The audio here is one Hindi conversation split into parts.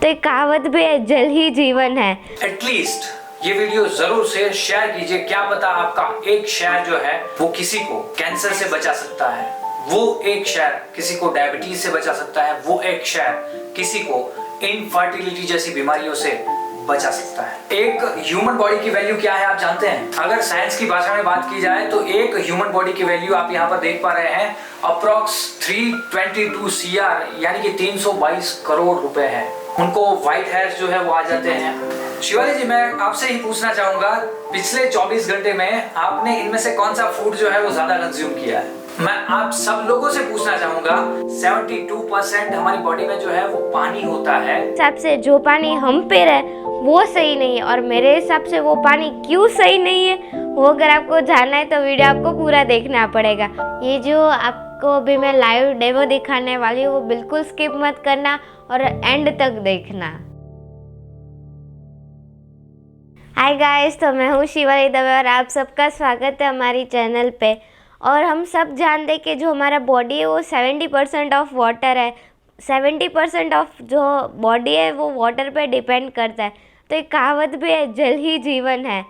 तो एक कहावत भी है, जल ही जीवन है। एटलीस्ट ये वीडियो जरूर से शेयर कीजिए। क्या पता आपका एक शेयर जो है वो किसी को कैंसर से बचा सकता है, वो एक शेयर किसी को डायबिटीज से बचा सकता है, वो एक शेयर किसी को इनफर्टिलिटी जैसी बीमारियों से बचा सकता है। एक ह्यूमन बॉडी की वैल्यू क्या है आप जानते हैं? अगर साइंस की भाषा में बात की जाए तो एक ह्यूमन बॉडी की वैल्यू आप यहाँ पर देख पा रहे हैं अप्रॉक्स 322 CR यानी कि 322 करोड़ रुपए है। उनको व्हाइट हेयर्स जो है वो आ जाते हैं। शिवाली जी, मैं आपसे ही पूछना चाहूंगा, पिछले 24 घंटे में आपने इनमें से कौन सा फूड जो है वो ज्यादा कंज्यूम किया है? मैं आप सब लोगों से पूछना चाहूंगा, 72% हमारी बॉडी में जो है वो पानी होता है। हिसाब से जो पानी हम पे रहे वो सही नहीं है, और मेरे हिसाब से वो पानी क्यों सही नहीं है वो अगर आपको जानना है तो वीडियो आपको पूरा देखना पड़ेगा। ये जो आपको अभी मैं लाइव डेमो दिखाने वाली हूँ वो बिल्कुल स्किप मत करना और एंड तक देखना। हाय गाइस, तो मैं हूँ शिवाली दवे और आप सबका स्वागत है हमारी चैनल पे। और हम सब जानते हैं कि जो हमारा बॉडी है वो 70% ऑफ वाटर है। 70% ऑफ जो बॉडी है वो वाटर पे डिपेंड करता है। तो एक कहावत भी है, जल ही जीवन है।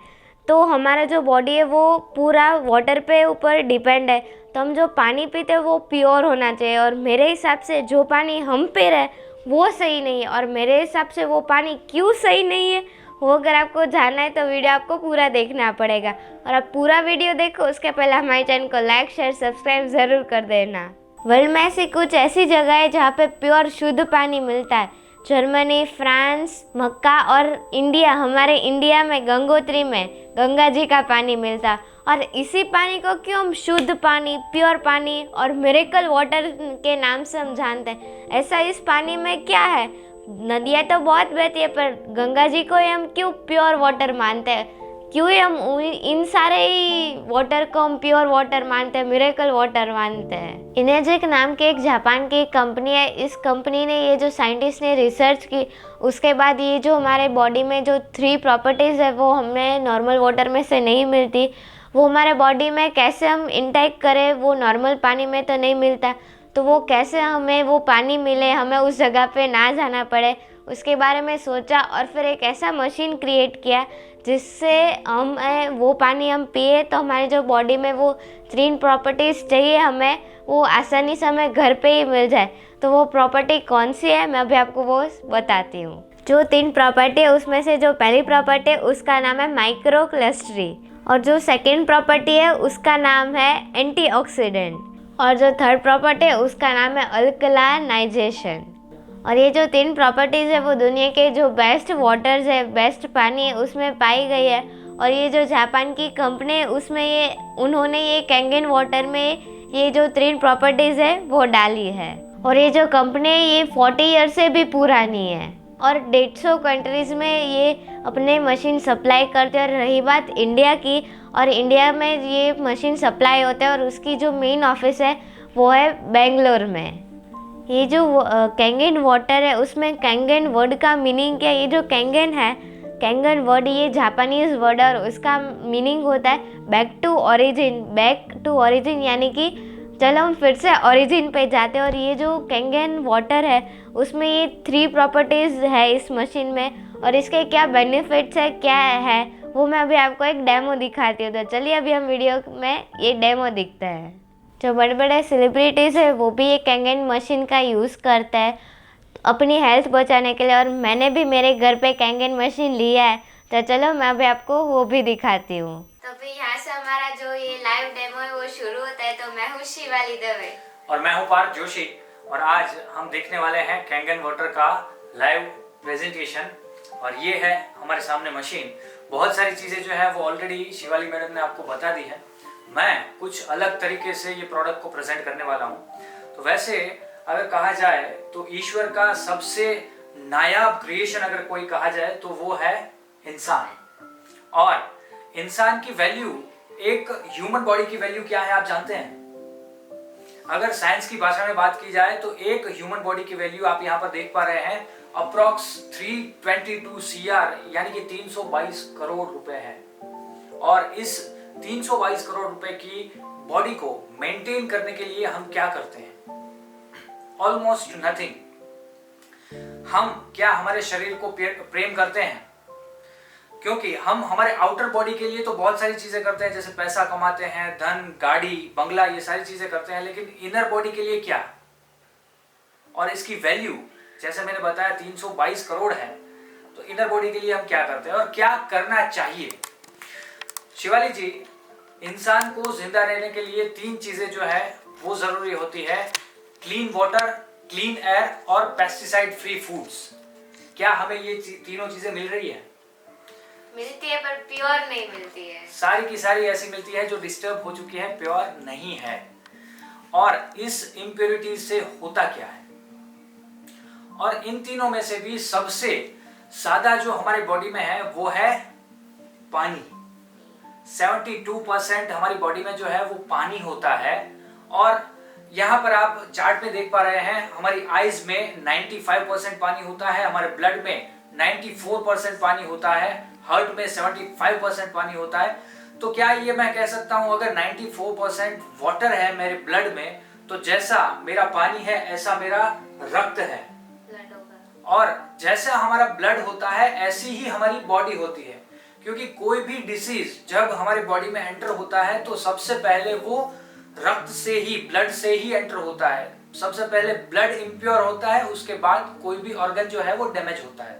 तो हमारा जो बॉडी है वो पूरा वाटर पे ऊपर डिपेंड है। तो हम जो पानी पीते हैं वो प्योर होना चाहिए, और मेरे हिसाब से जो पानी हम पी रहे वो सही नहीं है, और मेरे हिसाब से वो पानी क्यों सही नहीं है वो अगर आपको जानना है तो वीडियो आपको पूरा देखना पड़ेगा। और आप पूरा वीडियो देखो उसके पहले हमारे चैनल को लाइक शेयर सब्सक्राइब ज़रूर कर देना। वर्ल्ड में ऐसी कुछ ऐसी जगह है जहाँ पे प्योर शुद्ध पानी मिलता है। जर्मनी, फ्रांस, मक्का और इंडिया, हमारे इंडिया में गंगोत्री में गंगा जी का पानी मिलता है। और इसी पानी को क्यों हम शुद्ध पानी, प्योर पानी और मिरेकल वाटर के नाम से हम जानते हैं? ऐसा इस पानी में क्या है? नदियाँ तो बहुत बहती है, पर गंगा जी को हम क्यों प्योर वाटर मानते हैं? क्यों हम इन सारे ही वाटर को हम प्योर वाटर मानते हैं, मिरेकल वाटर मानते हैं? इनेजिक नाम के एक जापान की कंपनी है। इस कंपनी ने, ये जो साइंटिस्ट ने रिसर्च की, उसके बाद ये जो हमारे बॉडी में जो 3 प्रॉपर्टीज़ है वो हमें नॉर्मल वाटर में से नहीं मिलती, वो हमारे बॉडी में कैसे हम इंटेक करें वो नॉर्मल पानी में तो नहीं मिलता। तो वो कैसे हमें वो पानी मिले, हमें उस जगह पे ना जाना पड़े, उसके बारे में सोचा और फिर एक ऐसा मशीन क्रिएट किया जिससे हम वो पानी हम पिए तो हमारी जो बॉडी में वो 3 प्रॉपर्टीज़ चाहिए हमें वो आसानी से हमें घर पे ही मिल जाए। तो वो प्रॉपर्टी कौन सी है मैं अभी आपको वो बताती हूँ। जो 3 प्रॉपर्टी है उसमें से जो पहली प्रॉपर्टी है उसका नाम है माइक्रोक्लस्टरी, और जो सेकेंड प्रॉपर्टी है उसका नाम है एंटीऑक्सीडेंट, और जो थर्ड प्रॉपर्टी है उसका नाम है अल्कलानाइजेशन। और ये जो 3 प्रॉपर्टीज़ है वो दुनिया के जो बेस्ट वाटर्स है, बेस्ट पानी है उसमें पाई गई है। और ये जो जापान की कंपनी है उसमें उन्होंने ये कैंगन वाटर में ये जो 3 प्रॉपर्टीज़ है वो डाली है। और ये जो कंपनी है ये 40 ईयर से भी पुरानी है और 150 कंट्रीज़ में ये अपने मशीन सप्लाई करते हैं। और रही बात इंडिया की, और इंडिया में ये मशीन सप्लाई होते हैं और उसकी जो मेन ऑफिस है वो है बेंगलोर में। ये जो कैंगन वाटर है उसमें कैंगन वर्ड का मीनिंग क्या है? ये जो कैंगन है, कैंगन वर्ड ये जापानीज़ वर्ड है और उसका मीनिंग होता है back to origin. Back to origin यानी कि चलो हम फिर से ओरिजिन पे जाते हैं। और ये जो कैंगन वाटर है उसमें ये 3 प्रॉपर्टीज़ है इस मशीन में, और इसके क्या बेनिफिट्स है क्या है वो मैं अभी आपको एक डेमो दिखाती हूँ। तो चलिए अभी हम वीडियो में ये डेमो दिखते हैं। जो बड़े बड़े सेलिब्रिटीज़ है वो भी ये कैंगन मशीन का यूज़ करते हैं अपनी हेल्थ बचाने के लिए, और मैंने भी मेरे घर पे कैंगन मशीन लिया है। तो चलो मैं अभी आपको वो भी दिखाती हूँ। तो अभी यहाँ से हमारा जो ये लाइव डेमो है वो शुरू होता है। तो मैं हूँ शिवाली दवे और मैं हूँ पार्थ जोशी, और आज हम देखने वाले हैं कैंगन वाटर का लाइव प्रेजेंटेशन। और ये है हमारे सामने मशीन। बहुत सारी चीज़ें जो है वो ऑलरेडी शिवाली मैडम ने आपको बता दी है। मैं कुछ अलग तरीके से ये प्रोडक्ट को प्रेजेंट करने वाला हूँ। तो वैसे अगर कहा जाए तो ईश्वर का सबसे नायाब क्रिएशन अगर कोई कहा जाए तो वो है इंसान। और इंसान की वैल्यू, एक ह्यूमन बॉडी की वैल्यू क्या है आप जानते हैं? अगर साइंस की भाषा में बात की जाए तो एक ह्यूमन बॉडी की वैल्यू आप यहाँ पर देख पा रहे हैं अप्रॉक्स 322 CR यानी कि 322 करोड़ रुपए है। और इस 322 करोड़ रुपए की बॉडी को मेंटेन करने के लिए हम क्या करते हैं? Almost nothing. हम क्या हमारे शरीर को प्रेम करते हैं? क्योंकि हम हमारे आउटर बॉडी के लिए तो बहुत सारी चीजें करते हैं, जैसे पैसा कमाते हैं, धन, गाड़ी, बंगला, ये सारी चीजें करते हैं, लेकिन इनर बॉडी के लिए क्या? और इसकी वैल्यू जैसे मैंने बताया 322 करोड़ है। तो इनर बॉडी के लिए हम क्या करते हैं और क्या करना चाहिए? शिवाली जी, इंसान को जिंदा रहने के लिए 3 चीजें जो है वो जरूरी होती है: क्लीन वाटर, क्लीन एयर और पेस्टिसाइड फ्री फूड्स। क्या हमें ये तीनों चीजें मिल रही है? मिलती है पर प्योर नहीं मिलती है। सारी की सारी ऐसी मिलती है जो डिस्टर्ब हो चुकी है, प्योर नहीं है। और इस इम्प्योरिटी से होता क्या है? और इन तीनों में से भी सबसे ज्यादा जो हमारे बॉडी में है वो है पानी। 72% हमारी बॉडी में जो है वो पानी होता है। और यहाँ पर आप चार्ट में देख पा रहे हैं, हमारी आईज में 95% पानी होता है, हमारे ब्लड में 94% पानी होता है, हार्ट में 75% पानी होता है। तो क्या ये मैं कह सकता हूं, अगर 94% वाटर है मेरे ब्लड में, तो जैसा मेरा पानी है ऐसा मेरा रक्त है, और जैसा हमारा ब्लड होता है ऐसी ही हमारी बॉडी होती है। क्योंकि कोई भी डिसीज जब हमारी बॉडी में एंटर होता है तो सबसे पहले वो रक्त से ही, ब्लड से ही एंटर होता है। सबसे पहले ब्लड इम्प्योर होता है, उसके बाद कोई भी ऑर्गन जो है वो डैमेज होता है।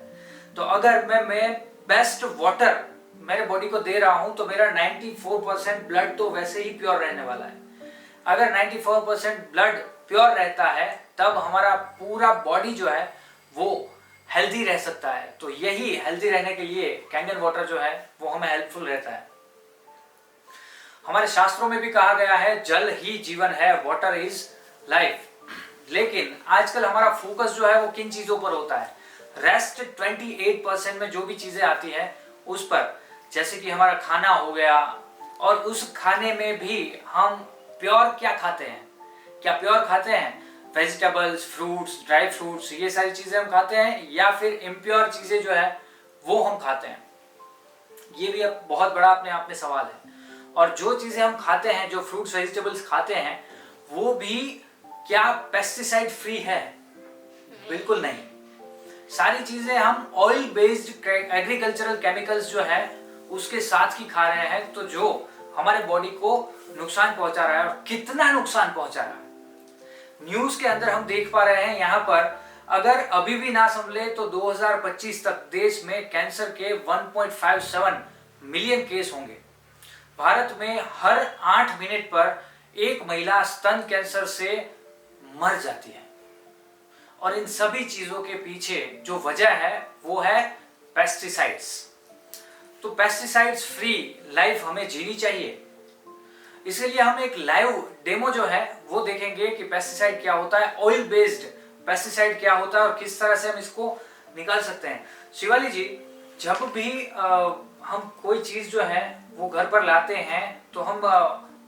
तो अगर मैं बेस्ट वाटर मेरे बॉडी को दे रहा हूं तो मेरा 94% ब्लड तो वैसे ही प्योर रहने वाला है। अगर 94% ब्लड प्योर रहता है तब हमारा पूरा बॉडी जो है वो हेल्दी रह सकता है। तो यही हेल्दी रहने के लिए कैंगन वाटर जो है वो हमें हेल्पफुल रहता है। हमारे शास्त्रों में भी कहा गया है जल ही जीवन है, वाटर इज लाइफ। लेकिन आजकल हमारा फोकस जो है वो किन चीजों पर होता है? रेस्ट 28% में जो भी चीजें आती है उस पर, जैसे कि हमारा खाना हो गया, और उस खाने में भी हम प्योर क्या खाते हैं? क्या प्योर खाते हैं? वेजिटेबल्स, फ्रूट्स, ड्राई फ्रूट्स, ये सारी चीजें हम खाते हैं, या फिर इम्प्योर चीजें जो है वो हम खाते हैं? ये भी अब बहुत बड़ा अपने आप में सवाल है। और जो चीजें हम खाते हैं, जो फ्रूट्स वेजिटेबल्स खाते हैं, वो भी क्या पेस्टिसाइड फ्री है? बिल्कुल नहीं। सारी चीजें हम ऑयल बेस्ड एग्रीकल्चरल केमिकल्स जो है उसके साथ ही खा रहे हैं, तो जो हमारे बॉडी को नुकसान पहुंचा रहा है। और कितना नुकसान पहुंचा रहा है न्यूज के अंदर हम देख पा रहे हैं। यहाँ पर अगर अभी भी ना संभले तो 2025 तक देश में कैंसर के 1.57 मिलियन केस होंगे। भारत में हर 8 मिनट पर एक महिला स्तन कैंसर से मर जाती है। और इन सभी चीजों के पीछे जो वजह है वो है पेस्टिसाइड्स। तो पेस्टिसाइड्स फ्री लाइफ हमें जीनी चाहिए। इसलिए हम एक लाइव डेमो जो है वो देखेंगे कि पेस्टिसाइड क्या होता है, ऑयल बेस्ड पेस्टिसाइड क्या होता है और किस तरह से हम इसको निकाल सकते हैं। शिवाली जी, जब भी हम कोई चीज जो है वो घर पर लाते हैं तो हम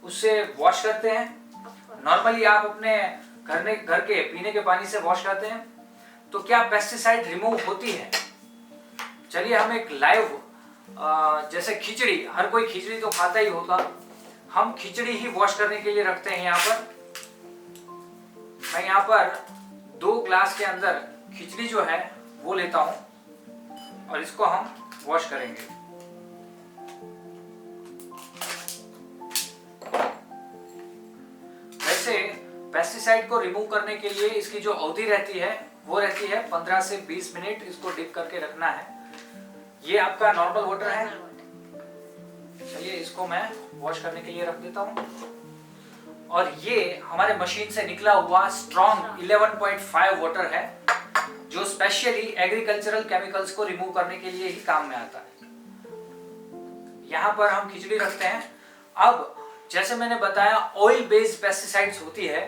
उससे वॉश करते हैं। नॉर्मली आप अपने घर के पीने के पानी से वॉश करते हैं, तो क्या पेस्टिसाइड रिमूव होती है? चलिए हम एक लाइव, जैसे खिचड़ी, हर कोई खिचड़ी तो खाता ही होगा, हम खिचड़ी ही वॉश करने के लिए रखते हैं। यहाँ पर मैं यहाँ पर 2 ग्लास के अंदर खिचड़ी जो है वो लेता हूं और इसको हम वॉश करेंगे। वैसे पेस्टिसाइड को रिमूव करने के लिए इसकी जो अवधि रहती है वो रहती है 15 से 20 मिनट। इसको डिप करके रखना है। ये आपका नॉर्मल वाटर है। चलिए इसको मैं वॉश करने के लिए रख देता हूं। और ये हमारे मशीन से निकला हुआ स्ट्रॉन्ग 11.5 वाटर है, जो स्पेशली एग्रीकल्चरल केमिकल्स को रिमूव करने के लिए ही काम में आता है। यहाँ पर हम खिचड़ी रखते हैं। अब जैसे मैंने बताया ऑयल बेस्ड पेस्टिसाइड्स होती है,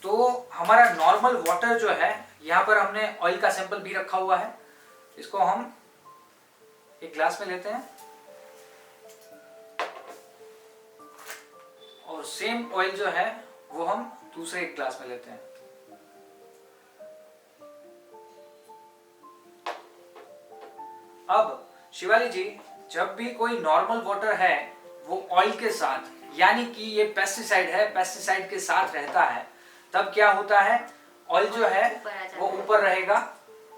तो हमारा नॉर्मल वाटर जो है, यहाँ पर हमने ऑयल का सैंपल भी रखा हुआ है। इसको हम एक ग्लास में लेते हैं और सेम ऑयल जो है वो हम दूसरे एक ग्लास में लेते हैं। अब शिवाली जी, जब भी कोई नॉर्मल वाटर है वो ऑयल के साथ, यानी कि ये पेस्टिसाइड है, पेस्टिसाइड के साथ रहता है, तब क्या होता है? ऑयल जो है वो ऊपर रहेगा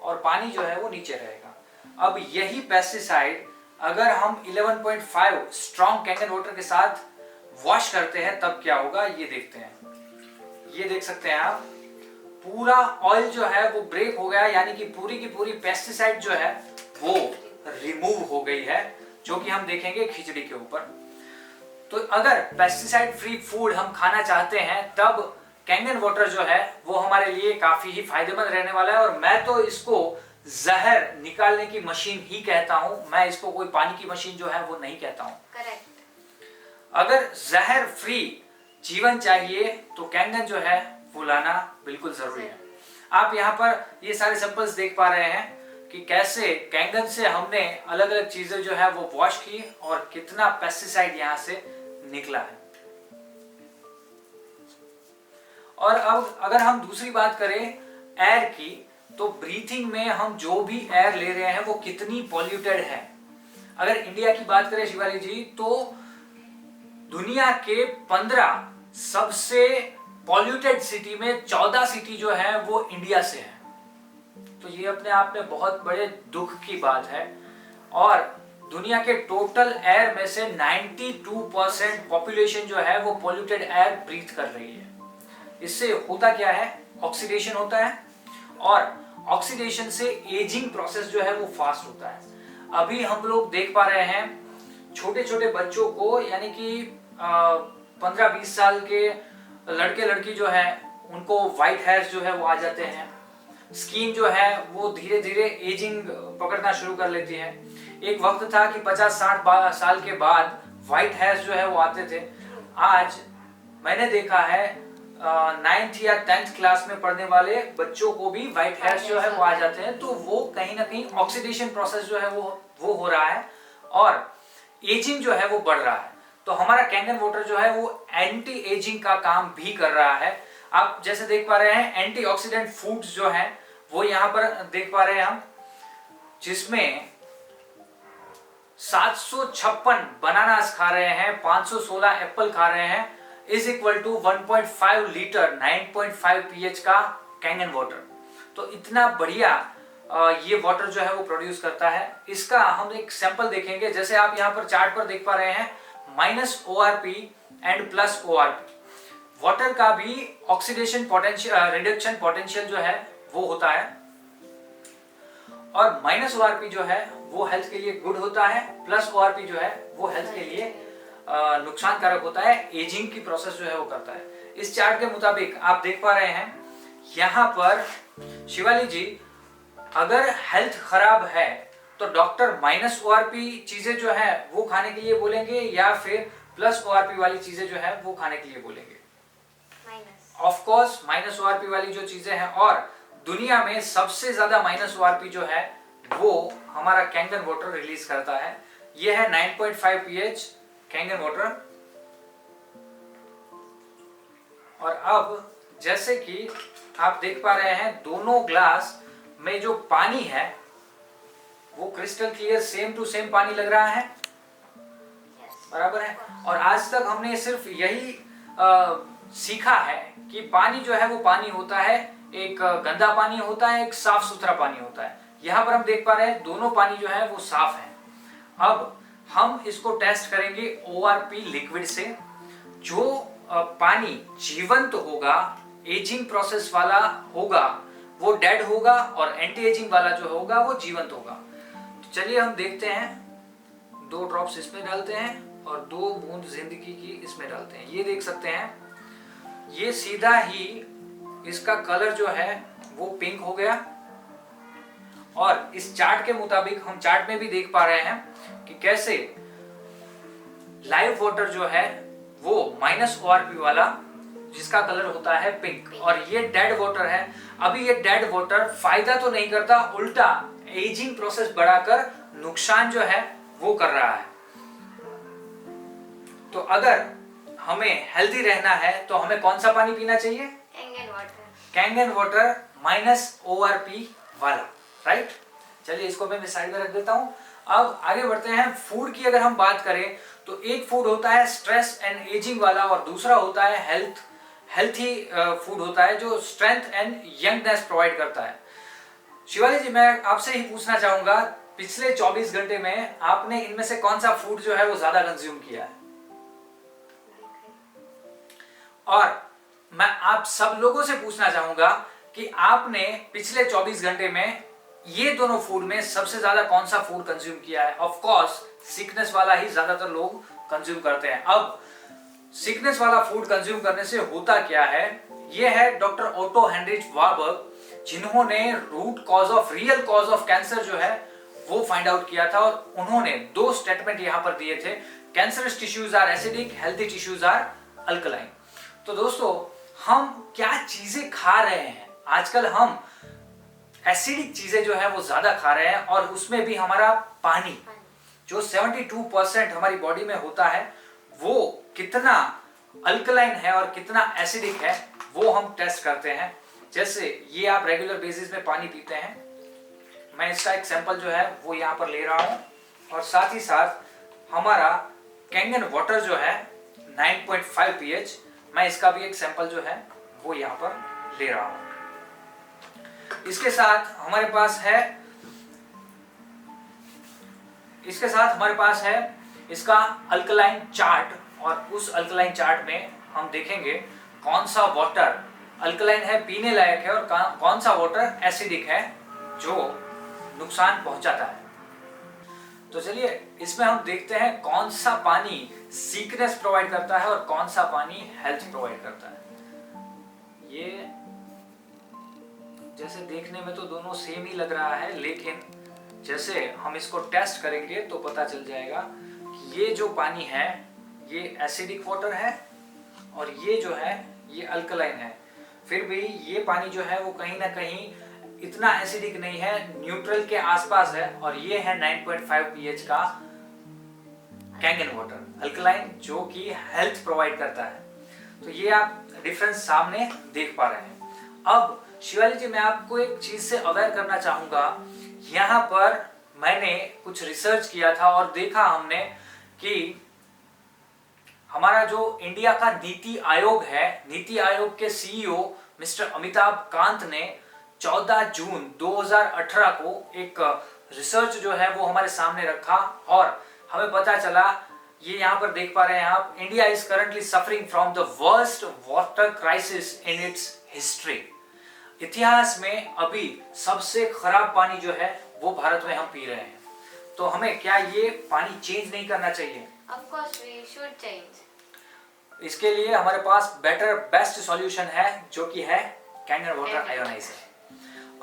और पानी जो है वो नीचे रहेगा। अब यही पेस्टिसाइड अगर हम 11.5 स्ट्रॉन्ग कैंगन वाटर के साथ वॉश करते हैं तब क्या होगा, ये देखते हैं। ये देख सकते हैं आप, पूरा ऑयल जो है वो ब्रेक हो गया, यानी कि पूरी की पूरी पेस्टिसाइड जो है वो रिमूव हो गई है, जो कि हम देखेंगे खिचड़ी के ऊपर। तो अगर पेस्टिसाइड फ्री फूड हम खाना चाहते हैं तब कैंगन वाटर जो है वो हमारे लिए काफी ही फायदेमंद रहने वाला है। और मैं तो इसको जहर निकालने की मशीन ही कहता हूं, मैं इसको कोई पानी की मशीन जो है वो नहीं कहता हूं। करेक्ट। अगर जहर फ्री जीवन चाहिए तो कैंगन जो है वो लाना बिल्कुल जरूरी है। आप यहाँ पर ये सारे सैंपल्स देख पा रहे हैं कि कैसे कैंगन से हमने अलग अलग चीजें जो है वो वॉश की और कितना पेस्टिसाइड यहाँ से निकला है। और अब अगर हम दूसरी बात करें एयर की, तो ब्रीथिंग में हम जो भी एयर ले रहे हैं वो कितनी पॉल्यूटेड है। अगर इंडिया की बात करें शिवाली जी, तो दुनिया के 15 सबसे पॉल्यूटेड सिटी में 14 सिटी जो है वो इंडिया से है। तो ये अपने आप में बहुत बड़े दुख की बात है। और दुनिया के टोटल एयर में से 92% पॉपुलेशन जो है वो पॉल्यूटेड एयर ब्रीथ कर रही है। इससे होता क्या है, ऑक्सीडेशन होता है, और ऑक्सीडेशन से एजिंग प्रोसेस जो है वो फास्ट होता है। अभी हम लोग देख पा रहे हैं छोटे छोटे बच्चों को, यानी कि 15-20 साल के लड़के लड़की जो है उनको व्हाइट हेयर्स जो है वो आ जाते हैं। स्किन जो है वो धीरे धीरे एजिंग पकड़ना शुरू कर लेती है। एक वक्त था कि 50-60 साल के बाद व्हाइट हेयर्स जो है वो आते थे। आज मैंने देखा है 9th या 10th क्लास में पढ़ने वाले बच्चों को भी व्हाइट हेयर्स जो है वो आ जाते हैं। तो वो कहीं ना कहीं ऑक्सीडेशन प्रोसेस जो है वो हो रहा है और एजिंग जो है वो बढ़ रहा है। तो हमारा कैंगन वाटर जो है वो एंटी एजिंग का काम भी कर रहा है। आप जैसे देख पा रहे हैं एंटीऑक्सीडेंट फूड्स जो हैं वो यहाँ पर देख पा रहे हैं हम, जिसमें 756 बनानास खा रहे हैं, 516 एप्पल खा रहे हैं, is equal to 1.5 litre 9.5 pH का कैंगन वाटर। तो इतना बढ़िया ये वाटर जो है वो प्रोड्यूस करता है। इसका हम एक सैंपल देखेंगे। जैसे आप यहाँ पर चार्ट पर देख पा रहे हैं -ORP एंड +ORP। वाटर का भी ऑक्सीडेशन पोटेंशियल रिडक्शन पोटेंशियल जो है वो होता है, और -ORP जो है वो हेल्थ के लिए गुड होता है, +ORP जो है वो हेल्थ के लिए नुकसान कारक होता है, एजिंग की प्रोसेस जो है वो करता है। इस चार्ट के मुताबिक आप देख पा रहे हैं यहाँ पर शिवाली जी, अगर हेल्थ खराब है तो डॉक्टर -ORP चीजें जो है वो खाने के लिए बोलेंगे या फिर +ORP वाली चीजें जो है वो खाने के लिए बोलेंगे? ऑफ कोर्स -ORP वाली जो चीजें हैं। और दुनिया में सबसे ज्यादा -ORP जो है वो हमारा कैंगन वाटर रिलीज करता है। ये है 9.5 pH कैंगन वाटर। और अब जैसे कि आप देख पा रहे हैं दोनों ग्लास में जो पानी है वो crystal clear same to same पानी लग रहा है, बराबर है। और आज तक हमने सिर्फ यही सीखा है कि पानी जो है वो पानी होता है, एक गंदा पानी होता है, एक साफ सुथरा पानी होता है। यहाँ पर हम देख पा रहे हैं दोनों पानी जो है वो साफ है। अब हम इसको टेस्ट करेंगे ORP लिक्विड से। जो पानी जीवंत होगा, एजिंग प्रोसेस वाला होगा, वो डेड होगा, और एंटी एजिंग वाला जो होगा वो जीवंत होगा। तो चलिए हम देखते हैं। 2 ड्रॉप्स इसमें डालते हैं और 2 बूंद जिंदगी की इसमें डालते हैं। ये देख सकते हैं, ये सीधा ही इसका कलर जो है वो पिंक हो गया। और इस चार्ट के मुताबिक हम चार्ट में भी देख पा रहे हैं कि कैसे लाइव वाटर जो है वो -ORP वाला, जिसका कलर होता है पिंक, और ये डेड वाटर है। अभी ये डेड वाटर फायदा तो नहीं करता, उल्टा एजिंग प्रोसेस बढ़ाकर नुकसान जो है वो कर रहा है। तो अगर हमें हेल्दी रहना है तो हमें कौन सा पानी पीना चाहिए? कैंगन वाटर -ORP वाला, राइट। चलिए इसको मैं साइड में रख देता हूं। अब आगे बढ़ते हैं। फूड की अगर हम बात करें तो एक फूड होता है स्ट्रेस एंड एजिंग वाला, और दूसरा होता है हेल्थी फूड होता है जो स्ट्रेंथ एंड यंगनेस प्रोवाइड करता है। शिवाली जी, मैं आपसे ही पूछना चाहूंगा, पिछले 24 घंटे में आपने इनमें से कौन सा फूड जो है वो ज्यादा कंज्यूम किया है? और मैं आप सब लोगों से पूछना चाहूंगा कि आपने पिछले 24 घंटे में ये दोनों फूड में सबसे ज्यादा कौन सा फूड कंज्यूम किया है? ऑफ कोर्स सिकनेस वाला ही ज्यादातर लोग कंज्यूम करते हैं। अब सिकनेस वाला फूड कंज्यूम करने से होता क्या है, ये है डॉक्टर ओटो हेनरिच वार्बर्ग, जिन्होंने root cause of real cause of cancer जो है वो फाइंड आउट किया था, और उन्होंने 2 स्टेटमेंट यहां पर दिए थे, cancerous tissues are acidic, healthy tissues are alkaline. तो दोस्तों, हम क्या चीजें खा रहे हैं आजकल? हम एसिडिक चीजें जो है वो ज्यादा खा रहे हैं, और उसमें भी हमारा पानी जो 72% हमारी बॉडी में होता है वो कितना अल्कलाइन है और कितना एसिडिक है वो हम टेस्ट करते हैं। जैसे ये आप रेगुलर बेसिस में पानी पीते हैं, मैं इसका एक सैंपल जो है वो यहाँ पर ले रहा हूँ, और साथ ही साथ हमारा कैंगन वाटर जो है 9.5 pH, मैं इसका भी एक सैंपल जो है वो यहाँ पर ले रहा हूँ। इसके साथ हमारे पास है इसका अल्कलाइन चार्ट, और उस अल्कलाइन चार्ट में हम देखेंगे कौन सा वाटर अल्कलाइन है, पीने लायक है, और कौन सा वाटर एसिडिक है जो नुकसान पहुंचाता है। तो चलिए इसमें हम देखते हैं कौन सा पानी सीकनेस प्रोवाइड करता है और कौन सा पानी हेल्थ प्रोवाइड करता है। ये जैसे देखने में तो दोनों सेम ही लग रहा है, लेकिन जैसे हम इसको टेस्ट करेंगे तो पता चल जाएगा कि ये जो पानी है ये एसिडिक वाटर है, और ये जो है ये अल्कलाइन है। फिर भी ये पानी जो है वो कहीं ना कहीं इतना एसिडिक नहीं है, न्यूट्रल के आसपास है, और ये है 9.5 pH का कैंगन वाटर अल्कलाइन, जो कि हेल्थ प्रोवाइड करता है। तो ये आप डिफरेंस सामने देख पा रहे हैं। अब शिवाली जी, मैं आपको एक चीज से अवेयर करना चाहूंगा। यहाँ पर मैंने कुछ रिसर्च किया था और देखा हमने कि हमारा जो इंडिया का नीति आयोग है, नीति आयोग के CEO मिस्टर अमिताभ कांत ने 14 जून 2018 को एक रिसर्च जो है वो हमारे सामने रखा, और हमें पता चला, ये यहाँ पर देख पा रहे हैं आप, India is currently suffering from the worst water crisis in its history. इतिहास में अभी सबसे खराब पानी जो है वो भारत में हम पी रहे हैं। तो हमें क्या ये पानी चेंज नहीं करना चाहिए? Of course we should change. इसके लिए हमारे पास बेस्ट सॉल्यूशन है, जो कि है कैंगन वाटर आयोनाइजर।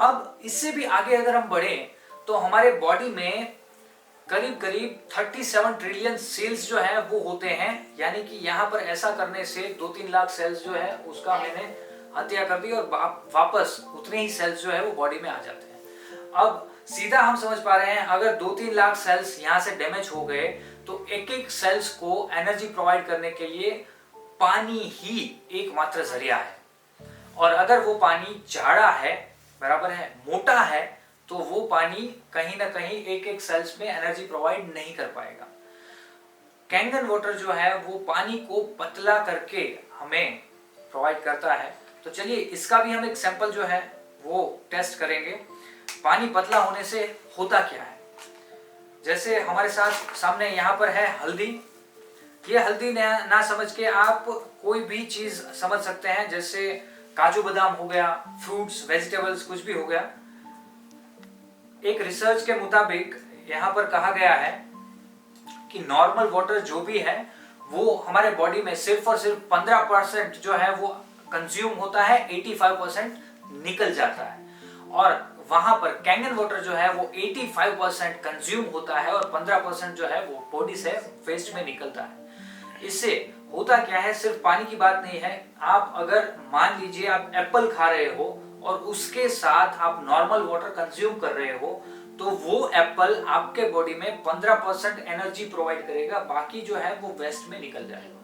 अब इससे भी आगे अगर हम बढ़े तो हमारे बॉडी में करीब 37 ट्रिलियन सेल्स जो है वो होते हैं, यानी कि यहाँ पर ऐसा करने से 2-3 लाख सेल्स जो है उसका मैंने हत्या कर दी, और वापस उतने ही सेल्स जो है वो बॉडी में आ जाते हैं। अब सीधा हम समझ पा रहे हैं, अगर 2-3 लाख सेल्स यहाँ से डैमेज हो गए तो एक सेल्स को एनर्जी प्रोवाइड करने के लिए पानी ही एकमात्र जरिया है, और अगर वो पानी जाड़ा है, बराबर है, मोटा है, तो वो पानी कहीं ना कहीं एक सेल्स में एनर्जी प्रोवाइड नहीं कर पाएगा। कैंगन वाटर जो है वो पानी को पतला करके हमें प्रोवाइड करता है। तो चलिए इसका भी हम एक सैंपल जो है वो टेस्ट करेंगे। पानी पतला होने से होता क्या है? जैसे हमारे साथ सामने यहाँ पर है हल्दी। ये हल्दी ना समझ के आप कोई भी चीज समझ सकते हैं, जैसे काजू बादाम हो गया, फ्रूट्स, वेजिटेबल्स, कुछ भी हो गया। एक रिसर्च के मुताबिक यहाँ पर कहा गया है कि नॉर्मल वाटर जो भी है वो हमारे बॉडी में सिर्फ और सिर्फ 15% जो है वो कंज्यूम होता है, 85% निकल जाता है। और वहां पर कैंगन वाटर जो है वो 85% कंज्यूम होता है, और 15% जो है वो बॉडी से वेस्ट में निकलता है। इससे होता क्या है, सिर्फ पानी की बात नहीं है। आप अगर मान लीजिए आप एप्पल खा रहे हो और उसके साथ आप नॉर्मल वाटर कंज्यूम कर रहे हो, तो वो एप्पल आपके बॉडी में 15% एनर्जी प्रोवाइड करेगा, बाकी जो है वो वेस्ट में निकल जाएगा।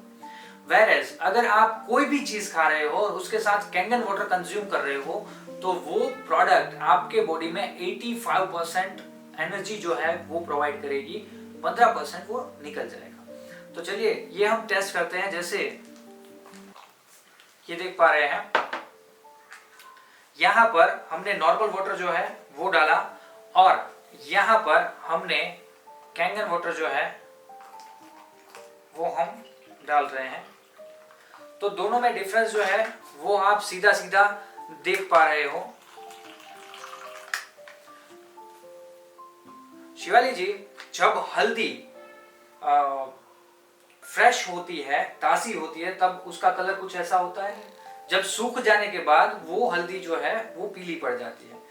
Whereas, अगर आप कोई भी चीज खा रहे हो और उसके साथ कैंगन वाटर कंज्यूम कर रहे हो, तो वो प्रोडक्ट आपके बॉडी में 85% एनर्जी जो है वो प्रोवाइड करेगी, 15% वो निकल जाएगा। तो चलिए ये हम टेस्ट करते हैं। जैसे ये देख पा रहे हैं, यहाँ पर हमने नॉर्मल वाटर जो है वो डाला और यहाँ पर हमने कैंगन वाटर जो है वो हम डाल रहे हैं। तो दोनों में डिफरेंस जो है वो आप सीधा सीधा देख पा रहे हो। शिवाली जी, जब हल्दी फ्रेश होती है, ताजी होती है, तब उसका कलर कुछ ऐसा होता है। जब सूख जाने के बाद वो हल्दी जो है वो पीली पड़ जाती है।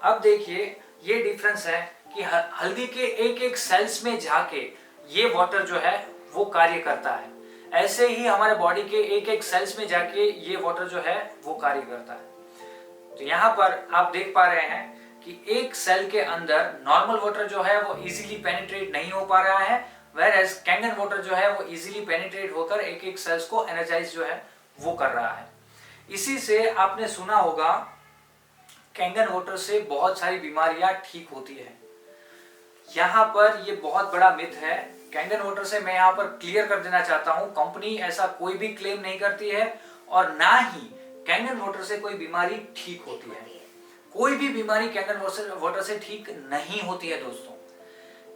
अब देखिए ये डिफरेंस है कि हल्दी के एक एक सेल्स में जाके ये वाटर जो है वो कार्य करता है। ऐसे ही हमारे बॉडी के एक एक सेल्स में जाके ये वाटर जो है वो कार्य करता है। तो यहाँ पर आप देख पा रहे हैं कि एक सेल के अंदर नॉर्मल वाटर जो है वो इजीली पेनिट्रेट नहीं हो पा रहा है, whereas कैंगन वाटर जो है वो इजीली पेनिट्रेट होकर एक एक सेल्स को एनर्जाइज जो है वो कर रहा है। इसी से आपने सुना होगा कैंगन वाटर से बहुत सारी बीमारियां ठीक होती है। यहाँ पर ये बहुत बड़ा मिथ है। कैंगन वाटर से मैं यहाँ पर क्लियर कर देना चाहता हूँ, कंपनी ऐसा कोई भी क्लेम नहीं करती है और ना ही कैंगन वाटर से कोई बीमारी ठीक होती है। कोई भी बीमारी कैंगन वाटर से ठीक नहीं होती है दोस्तों।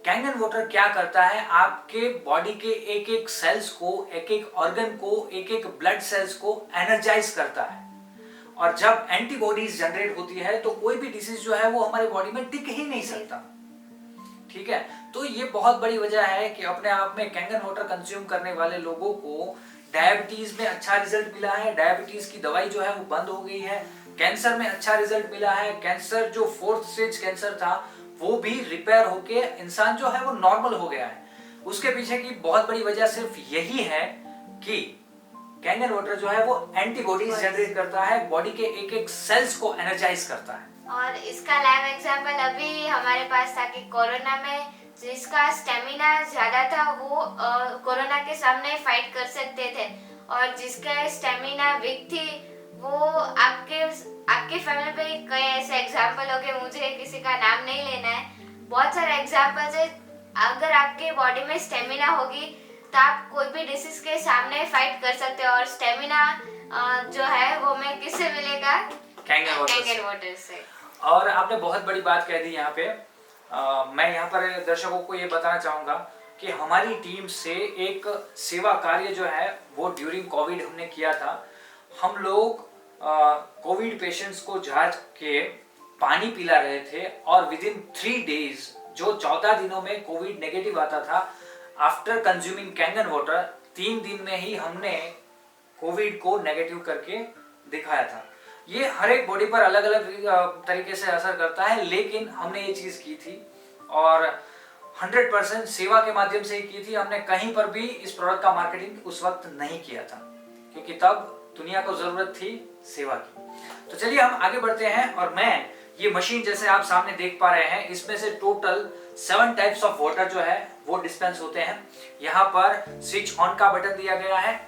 कैंगन वाटर क्या करता है, आपके बॉडी के एक एक सेल्स को, एक एक ऑर्गन को, एक एक ब्लड सेल्स को एनर्जाइज करता है। और जब एंटीबॉडीज जनरेट होती है तो कोई भी डिसीज जो है वो हमारे बॉडी में टिक ही नहीं सकता। ठीक है, तो ये बहुत बड़ी वजह है कि अपने आप में कैंगन वाटर कंज्यूम करने वाले लोगों को डायबिटीज में अच्छा रिजल्ट मिला है। डायबिटीज की दवाई जो है वो बंद हो गई है। कैंसर में अच्छा रिजल्ट मिला है। कैंसर जो 4th स्टेज कैंसर था वो भी रिपेयर होके इंसान जो है वो नॉर्मल हो गया है। उसके पीछे की बहुत बड़ी वजह सिर्फ यही है कि कैंगन वाटर जो है वो एंटीबॉडीज जनरेट करता है, बॉडी के एक एक सेल्स को एनर्जाइज करता है। और इसका लाइव एग्जांपल अभी हमारे पास था कि कोरोना में जिसका स्टेमिना ज्यादा था वो कोरोना के सामने फाइट कर सकते थे, और जिसका स्टेमिना वीक थी वो आपके फैमिली पे कई ऐसे एग्जांपल हो गए, मुझे किसी का नाम नहीं लेना है, बहुत सारे एग्जांपल्स है। अगर आपके बॉडी में स्टेमिना होगी तो आप कोई भी डिसीज के सामने फाइट कर सकते हो। और स्टेमिना जो है वो हमें किससे मिलेगा? कैंगन वाटर से। और आपने बहुत बड़ी बात कह दी यहाँ पे। मैं यहाँ पर दर्शकों को ये बताना चाहूँगा कि हमारी टीम से एक सेवा कार्य जो है वो ड्यूरिंग कोविड हमने किया था। हम लोग कोविड पेशेंट्स को जांच के पानी पिला रहे थे और विद इन 3 डेज, जो 14 दिनों में कोविड नेगेटिव आता था, आफ्टर कंज्यूमिंग कैंगन वाटर 3 दिन में ही हमने कोविड को नेगेटिव करके दिखाया था। ये हर एक बॉडी पर अलग अलग तरीके से असर करता है, लेकिन हमने ये चीज की थी और 100% सेवा के माध्यम से ही की थी। हमने कहीं पर भी इस प्रोडक्ट का मार्केटिंग उस वक्त नहीं किया था, क्योंकि तब दुनिया को जरूरत थी सेवा की। तो चलिए हम आगे बढ़ते हैं। और मैं ये मशीन जैसे आप सामने देख पा रहे हैं, इसमें से टोटल 7 टाइप्स ऑफ वाटर जो है वो डिस्पेंस होते हैं। यहाँ पर स्विच ऑन का बटन दिया गया है।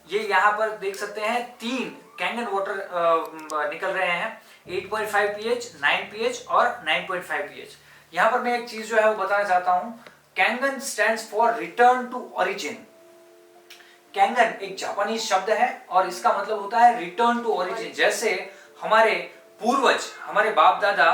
ये यहाँ पर देख सकते हैं 3 कैंगन वाटर निकल रहे हैं, 8.5 pH, 9 pH और 9.5 pH। यहाँ पर मैं एक चीज जो है वो बताना चाहता हूँ। Kangen stands for return to origin. Kangen एक जापानीज शब्द है और इसका मतलब होता है रिटर्न टू ओरिजिन। जैसे हमारे पूर्वज, हमारे बाप दादा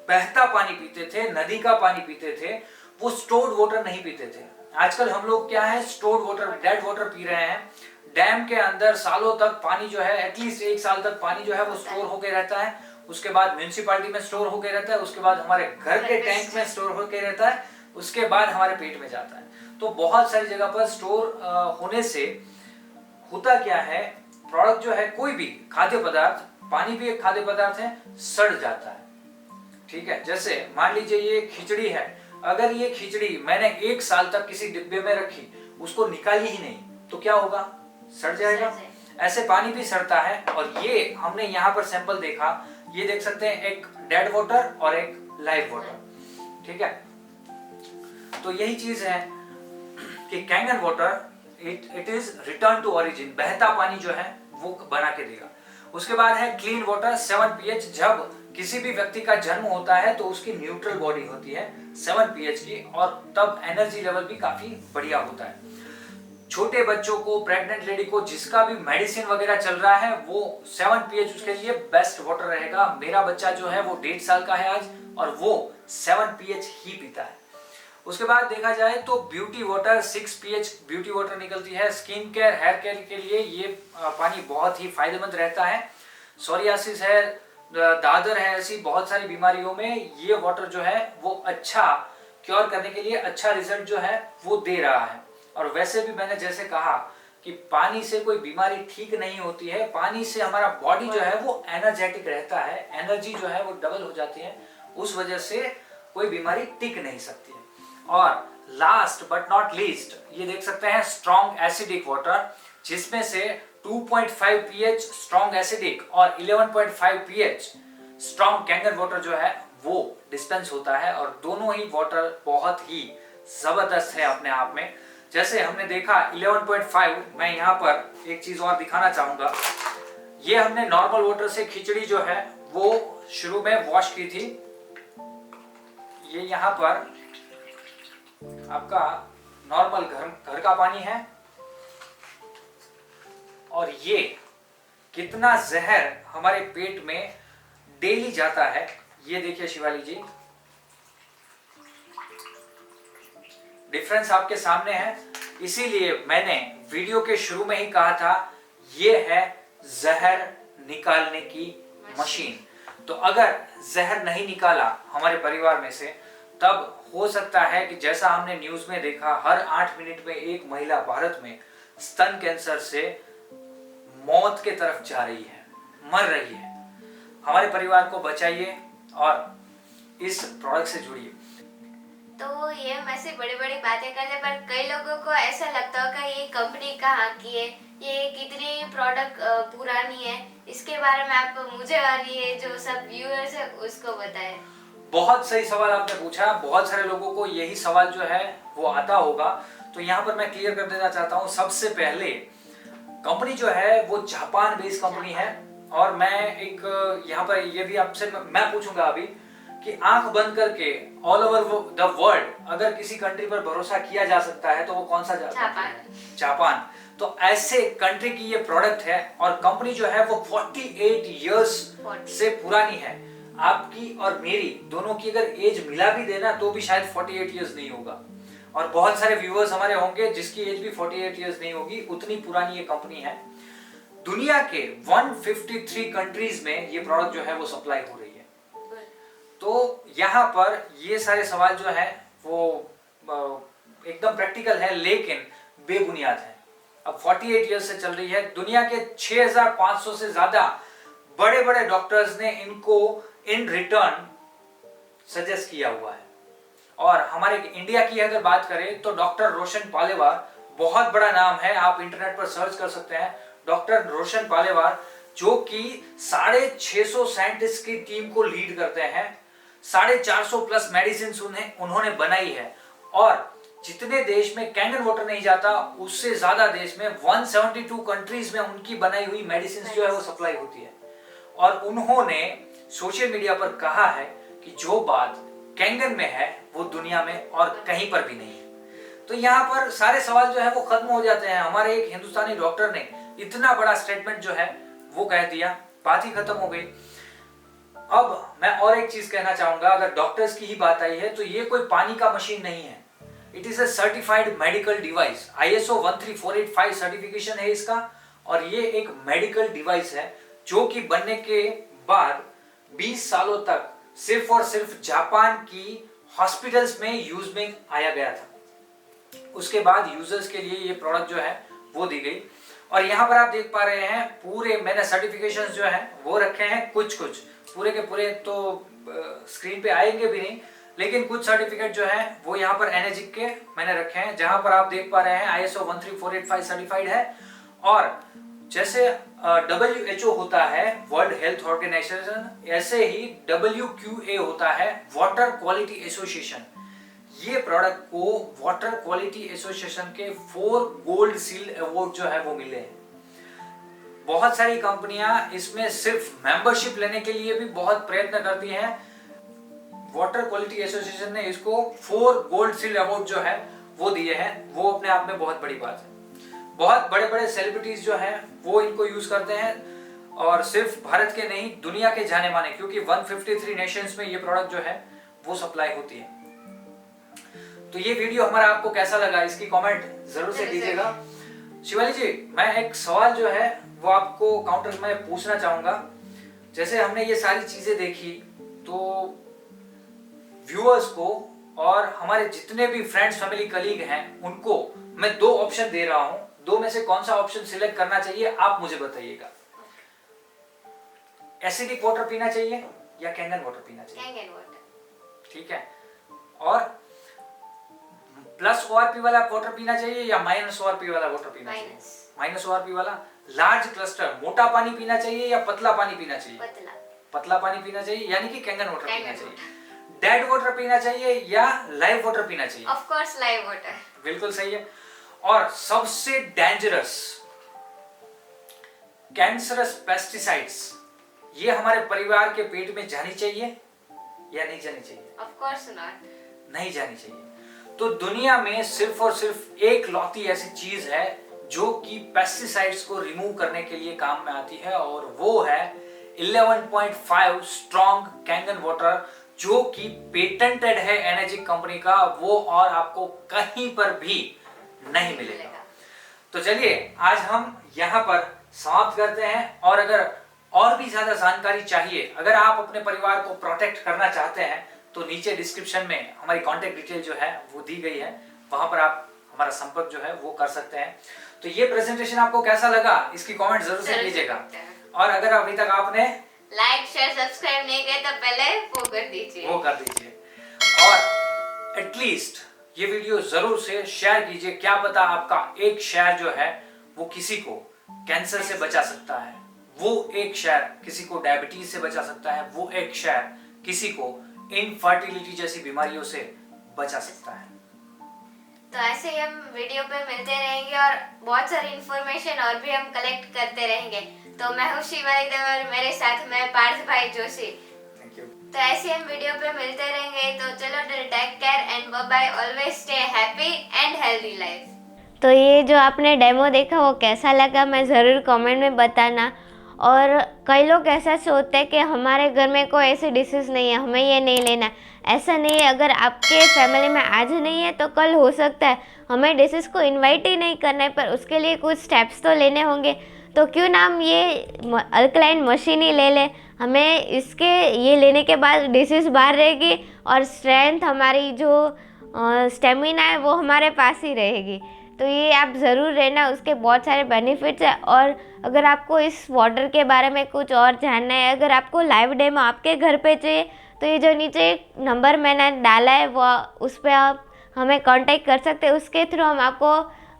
बहता पानी पीते थे, नदी का पानी पीते थे, वो स्टोर्ड वाटर नहीं पीते थे। आजकल हम लोग क्या है, stored water, dead water P रहे हैं। डैम के अंदर सालों तक पानी जो है, एटलीस्ट 1 साल तक पानी जो है वो स्टोर होके रहता है। उसके बाद म्यूनिसिपालिटी में स्टोर होके रहता है, उसके बाद हमारे घर के टैंक में स्टोर होके रहता है, उसके बाद हमारे पेट में जाता है। तो बहुत सारी जगह पर स्टोर होने से होता क्या है, प्रोडक्ट जो है, कोई भी खाद्य पदार्थ, पानी भी एक खाद्य पदार्थ है, सड़ जाता है। ठीक है, जैसे मान लीजिए ये खिचड़ी है, अगर ये खिचड़ी मैंने 1 साल तक किसी डिब्बे में रखी, उसको निकाली ही नहीं, तो क्या होगा? सड़ जाएगा। ऐसे पानी भी सड़ता है। और ये हमने यहाँ पर सैंपल देखा, ये देख सकते हैं एक डेड वाटर और एक लाइव वाटर। ठीक है, तो यही चीज है कि Kangen water it is return to origin, बहता पानी जो है वो बना के देगा। उसके बाद है क्लीन वाटर 7 pH। जब किसी भी व्यक्ति का जन्म होता है तो उसकी न्यूट्रल बॉडी होती है 7 pH की, और तब एनर्जी लेवल भी काफी बढ़िया होता है। छोटे बच्चों को, प्रेग्नेंट लेडी को, जिसका भी मेडिसिन वगैरह चल रहा है, वो 7 pH उसके लिए बेस्ट वाटर रहेगा। मेरा बच्चा जो है वो 1.5 साल का है आज, और वो 7 pH ही पीता है। उसके बाद देखा जाए तो beauty water 6 pH beauty water निकलती है। स्किन केयर, हेयर केयर के लिए ये पानी बहुत ही फायदेमंद रहता है। सोरियासिस है, दादर है, ऐसी बहुत सारी बीमारियों में ये वाटर जो है वो अच्छा क्योर करने के लिए अच्छा रिजल्ट जो है वो दे रहा है। और वैसे भी मैंने जैसे कहा कि पानी से कोई बीमारी ठीक नहीं होती है, पानी से हमारा बॉडी जो है वो एनर्जेटिक रहता है, एनर्जी जो है वो डबल हो जाती है, उस वजह से कोई बीमारी टिक नहीं सकती है। और लास्ट बट नॉट लीस्ट ये देख सकते हैं स्ट्रॉन्ग एसिडिक वाटर, जिसमें से 2.5 pH स्ट्रॉन्ग एसिडिक और 11.5 pH स्ट्रॉन्ग कैंगन वाटर जो है वो डिस्पेंस होता है। और दोनों ही वाटर बहुत ही जबरदस्त है अपने आप में। जैसे हमने देखा 11.5, मैं यहाँ पर एक चीज और दिखाना चाहूंगा। ये हमने नॉर्मल वाटर से खिचड़ी जो है वो शुरू में वॉश की थी। ये यहाँ पर आपका नॉर्मल घर का पानी है और ये कितना जहर हमारे पेट में डेली जाता है ये देखिए शिवाली जी, डिफरेंस आपके सामने है। इसीलिए मैंने वीडियो के शुरू में ही कहा था ये है जहर निकालने की मशीन। तो अगर जहर नहीं निकाला हमारे परिवार में से, तब हो सकता है कि जैसा हमने न्यूज में देखा हर 8 मिनट में एक महिला भारत में स्तन कैंसर से मौत के तरफ जा रही है, मर रही है। हमारे परिवार को बचाइए और इस प्रोडक्ट से जुड़िए। तो ये हम ऐसे बड़ी बड़ी बातें करते हैं, पर कई लोगों को ऐसा लगता होगा ये कंपनी कहाँ की है, ये कितनी प्रोडक्ट पुरानी है, इसके बारे में आप मुझे और ये जो सब व्यूअर्स है उसको बताएं। बहुत सही सवाल आपने पूछा। बहुत सारे लोगों को यही सवाल जो है वो आता होगा, तो यहाँ पर मैं क्लियर कर देना चाहता हूँ। सबसे पहले कंपनी जो है वो जापान बेस्ड कंपनी है। और मैं एक यहाँ पर ये भी आपसे मैं पूछूंगा अभी कि आंख बंद करके ऑल ओवर द वर्ल्ड अगर किसी कंट्री पर भरोसा किया जा सकता है तो वो कौन सा जापान। तो ऐसे कंट्री की ये प्रोडक्ट है और कंपनी जो है वो 48 इयर्स से पुरानी है। आपकी और मेरी दोनों की अगर एज मिला भी देना तो भी शायद 48 इयर्स नहीं होगा। और बहुत सारे व्यूअर्स हमारे होंगे जिसकी एज भी 48 इयर्स नहीं होगी, उतनी पुरानी ये कंपनी है। दुनिया के 153 कंट्रीज में ये प्रोडक्ट जो है वो सप्लाई हो रही है। तो यहाँ पर ये सारे सवाल जो है वो एकदम प्रैक्टिकल है लेकिन बेबुनियाद है। अब 48 इयर्स से चल रही है। दुनिया के 6500 से ज्यादा बड़े बड़े डॉक्टर्स ने इनको इन रिटर्न सजेस्ट किया हुआ है। और हमारे इंडिया की अगर बात करें तो डॉक्टर रोशन पालेवार बहुत बड़ा नाम है, आप इंटरनेट पर सर्च कर सकते हैं। डॉक्टर रोशन पालेवार जो कि 650 साइंटिस्ट की टीम को लीड करते हैं, 450 प्लस मेडिसिन उन्होंने बनाई है। और जितने देश में कैंगन वाटर नहीं जाता उससे ज्यादा देश में 172 कंट्रीज में उनकी बनाई हुई मेडिसिन जो है वो सप्लाई होती है। और उन्होंने सोशल मीडिया पर कहा है कि जो बात कैंगन में है वो दुनिया में और कहीं पर भी नहीं है। तो यहाँ पर सारे सवाल जो है वो खत्म हो जाते हैं। हमारे एक हिंदुस्तानी डॉक्टर ने इतना बड़ा स्टेटमेंट जो है वो कह दिया, बात ही खत्म हो गई। अब मैं और एक चीज कहना चाहूंगा, अगर डॉक्टर्स की ही बात आई है तो ये कोई पानी का मशीन नहीं है। It is a certified medical device, ISO 13485 certification है इसका। और ये एक मेडिकल डिवाइस है जो कि बनने के बाद 20 सालों तक सिर्फ और सिर्फ जापान की हॉस्पिटल्स में यूज में आया गया था। उसके बाद यूजर्स के लिए ये प्रोडक्ट जो है वो दी गई। और यहाँ पर आप देख पा रहे हैं पूरे मैंने सर्टिफिकेशंस जो हैं वो रखे हैं, कुछ पूरे के पूरे तो स्क्रीन पे आएंगे भी नहीं, लेकिन कुछ सर्टिफिकेट जो है वो यहाँ पर एनर्जिक के मैंने रखे हैं, जहां पर आप देख पा रहे हैं ISO 13485 सर्टिफाइड है। और जैसे WHO होता है वर्ल्ड हेल्थ ऑर्गेनाइजेशन, ऐसे ही WQA होता है वाटर क्वालिटी एसोसिएशन। ये प्रोडक्ट को वाटर क्वालिटी एसोसिएशन के 4 गोल्ड सील अवार्ड जो है वो मिले हैं। बहुत सारी कंपनियां इसमें सिर्फ मेंबरशिप लेने के लिए भी बहुत प्रयत्न करती हैं। वाटर क्वालिटी एसोसिएशन ने इसको 4 गोल्ड सील अवार्ड जो है वो दिए हैं, वो अपने आप में बहुत बड़ी बात है। बहुत बड़े बड़े सेलिब्रिटीज जो हैं वो इनको यूज करते हैं। और सिर्फ भारत के नहीं दुनिया के जाने माने, क्योंकि 153 नेशंस में ये प्रोडक्ट जो है वो सप्लाई होती है। तो ये वीडियो हमारा आपको कैसा लगा इसकी कमेंट जरूर से दीजिएगा। शिवाली जी, मैं एक सवाल जो है वो आपको काउंटर में पूछना चाहूंगा। जैसे हमने ये सारी चीजें देखी तो व्यूअर्स को और हमारे जितने भी फ्रेंड्स फैमिली कलीग हैं उनको मैं 2 ऑप्शन दे रहा हूं, 2 में से कौन सा ऑप्शन सिलेक्ट करना चाहिए आप मुझे बताइएगा। एसिडिक वाटर पीना चाहिए या कैंगन वाटर पीना चाहिए? Kangen water. ठीक है। और प्लस ओआरपी वाला वाटर पीना चाहिए या माइनस ओआरपी वाला वाटर पीना चाहिए? माइनस ओआरपी वाला। लार्ज क्लस्टर मोटा पानी पीना चाहिए या पतला पानी पीना चाहिए? पतला। पतला पानी पीना चाहिए, यानी कि कैंगन वाटर पीना चाहिए। डेड वाटर पीना चाहिए या लाइव वाटर पीना चाहिए? Of course live water. बिल्कुल सही है। और सबसे डेंजरस कैंसरस पेस्टिसाइड्स, ये हमारे परिवार के पेट में जानी चाहिए या नहीं जानी चाहिए? Of course not. नहीं जानी चाहिए। तो दुनिया में सिर्फ और सिर्फ एक लौती ऐसी चीज है जो कि पेस्टिसाइड्स को रिमूव करने के लिए काम में आती है, और वो है 11.5 स्ट्रॉन्ग कैंगन वाटर, जो कि पेटेंटेड है एनर्जिक कंपनी का, वो और आपको कहीं पर भी नहीं मिलेगा। तो चलिए आज हम यहाँ पर समाप्त करते हैं, और अगर और भी ज्यादा जानकारी चाहिए, अगर आप अपने परिवार को प्रोटेक्ट करना चाहते हैं तो नीचे डिस्क्रिप्शन में हमारी कांटेक्ट डिटेल जो है वो दी गई है, वहां पर आप हमारा संपर्क जो है वो कर सकते हैं। तो ये प्रेजेंटेशन आपको कैसा लगा इसकी कमेंट जरूर से कीजिएगा, और अगर अभी तक आपने लाइक शेयर सब्सक्राइब नहीं किया तो पहले वो कर दीजिए, और एटलीस्ट ये वीडियो जरूर से शेयर कीजिए। क्या पता आपका एक शेयर जो है वो किसी को कैंसर से बचा सकता है, वो एक शेयर किसी को डायबिटीज से बचा सकता है, वो एक शेयर किसी को इनफर्टिलिटी जैसी बीमारियों से बचा सकता है। तो ऐसे ही हम वीडियो पे मिलते रहेंगे और बहुत सारी इंफॉर्मेशन और भी हम कलेक्ट करते रहेंगे। तो मैं हूँ शिवाली दवे और मेरे साथ मैं पार्थ भाई जोशी। Thank you. तो ऐसे हम वीडियो पे मिलते रहेंगे। तो चलो take care and bye bye, always stay happy and healthy life. तो ये जो आपने डेमो देखा वो कैसा लगा मैं ज़रूर कमेंट में बताना। और कई लोग ऐसा सोचते हैं कि हमारे घर में कोई ऐसी डिशेस नहीं है, हमें ये नहीं लेना। ऐसा नहीं है, अगर आपके फैमिली में आज नहीं है तो कल हो सकता है। हमें डिशेस को इनवाइट ही नहीं करना है, पर उसके लिए कुछ स्टेप्स तो लेने होंगे। तो क्यों ना हम ये अल्कलाइन मशीन ही ले लें। हमें इसके ये लेने के बाद डिशेस बाहर रहेगी और स्ट्रेंथ हमारी जो स्टेमिना है वो हमारे पास ही रहेगी। तो ये आप ज़रूर लेना, उसके बहुत सारे बेनिफिट्स हैं। और अगर आपको इस वाटर के बारे में कुछ और जानना है, अगर आपको लाइव डेमो आपके घर पे चाहिए, तो ये जो नीचे नंबर मैंने डाला है वो उस पर आप हमें कांटेक्ट कर सकते हैं। उसके थ्रू हम आपको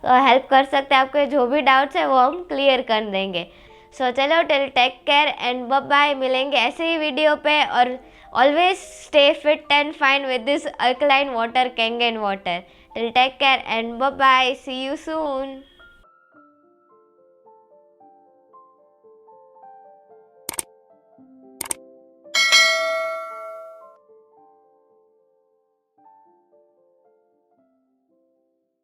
हेल्प कर सकते हैं। आपके जो भी डाउट्स है वो हम क्लियर कर देंगे। सो चलो take care and bye bye. मिलेंगे ऐसे ही वीडियो पे, और always stay fit and fine with this alkaline water, Kangen water. Till take care and bye bye. See you soon.